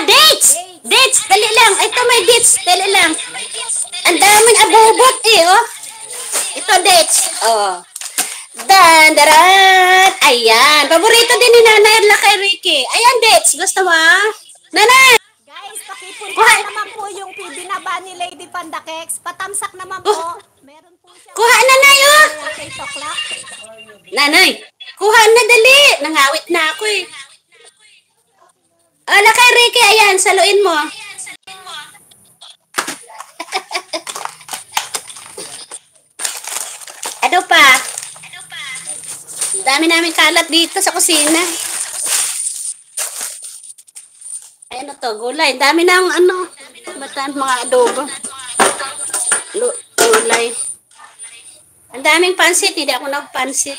dates! Dates! Dali lang. Ito may dates. Dali lang. Ang daming abubot eh, oh. Ito dates. Oh. Dandaran! Ayan. Paborito din ni Nanay Erla kay Ricky. Ayan, dates. Gusto mo? Nanay! Guys, pakipunta naman po yung binaba ni Lady Panda Cakes. Patamsak naman po. Meron po siya. Kuha, Nanay, oh! 8 o'clock. Nanay, kuha na dali. Nangawit na ako eh. Ala kay Ricky, ayan, saluin mo. Ano pa? Dami namin kalat dito sa kusina. Ay, ano to, gulay. Dami ng ano, bataan mga adobo. Gulay. Ang daming pansit, hindi ako nagpansit.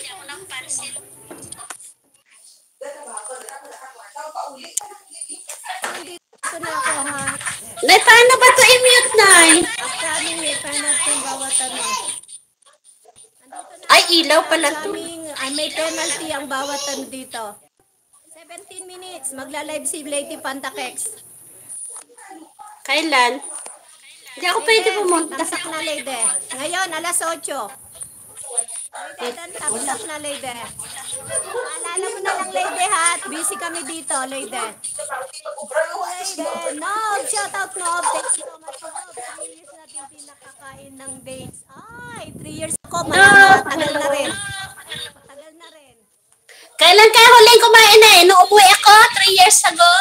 Ito na ako ha. Nay, paano ba to i-mute, Nay? Upcoming may penalty bawat ano. Ay, ilaw pala to. May penalty ang bawat ano dito. 17 minutes. Magla-live si Lady Panda Cakes. Kailan? Hindi ako pwede pumunta. Tamsak na, Lady. Ngayon, alas 8. Lady, tamsak na, Lady. Paalala mo na lang, Lady, ha? Busy kami dito, Lady. Lady, Nob! Shout out, Nob! Thank you so much, Nob. 3 years natin hindi nakakain ng dates. Ay, 3 years ako. Matagal na rin. Matagal na rin. Kailan ka huling kumain na eh? Nung umuwi ako, 3 years ago.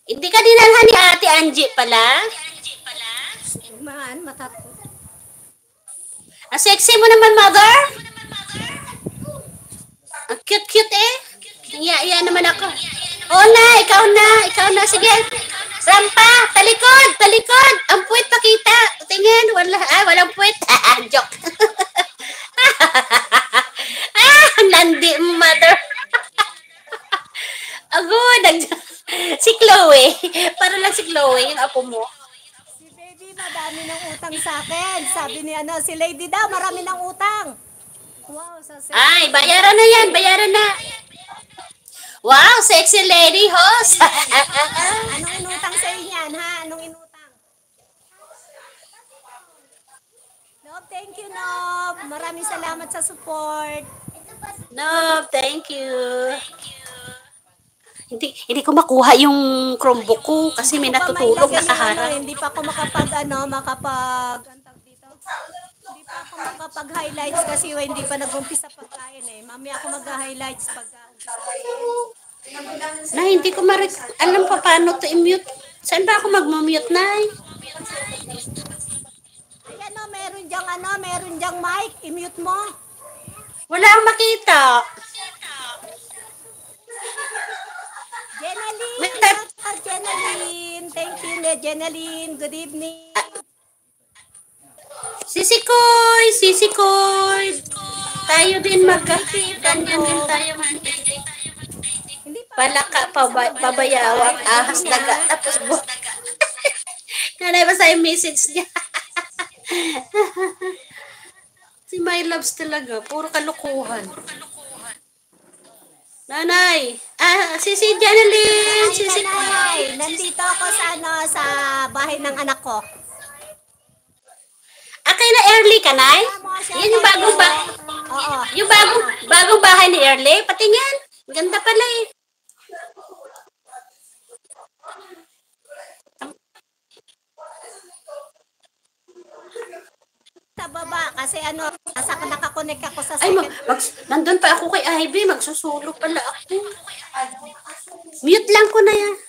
Hindi ka dinalhan ni Ate Angie pala? Man, matapos. Ang sexy mo naman, mother. Ang cute-cute eh. Iya naman ako. Oo na, ikaw na. Ikaw na, sige. Rampa, talikod, talikod. Ang puwit pakita. Tingin, walang puwit. Joke. Nandi, mother. Agod, si Chloe. Para lang si Chloe, yung apo mo. Si baby, madami ng utang sa akin. Sabi ni si Lady daw, marami ng utang. Wow, Ay, bayaran na yan, bayaran na. Wow, sexy lady host. Anong inutang sa inyan, ha? Anong inutang? Nob, thank you, Nob. Maraming salamat sa support. No, thank you. Hindi ko makuha yung Chromebook ko kasi may natutulog na kaharap. Hindi pa ako hindi pa ako makapag-highlights kasi hindi pa nag-umpisa pagkain eh. Mamaya ako mag-highlights pagka-umpisa. Na hindi ko alam pa paano to i-mute. Saan ba ako mag-mute, Nay? Ayan o, meron diyang mic. I-mute mo. Wala akong makita. Jenaline! Jenaline! Thank you, Jenaline. Good evening. Sisikoy! Tayo din ganyan din tayo palaka, pabayawak, ahas, daga, tapos nanay ba sa yung message niya? Si My Loves talaga, puro kalukuhan. Nanay, si Janeline, Nanay, nandito ako sa bahay ng anak ko. Kailan early ka, Nay? Yan yung bagong Oo. Yung bagong bahay ni Early, pati yan. Ganda pala eh. Sa baba, kasi nakakonect ako sa Ay, second. nandun pa ako kay Ivy, magsusulo pala ako. Mute lang ko na yan.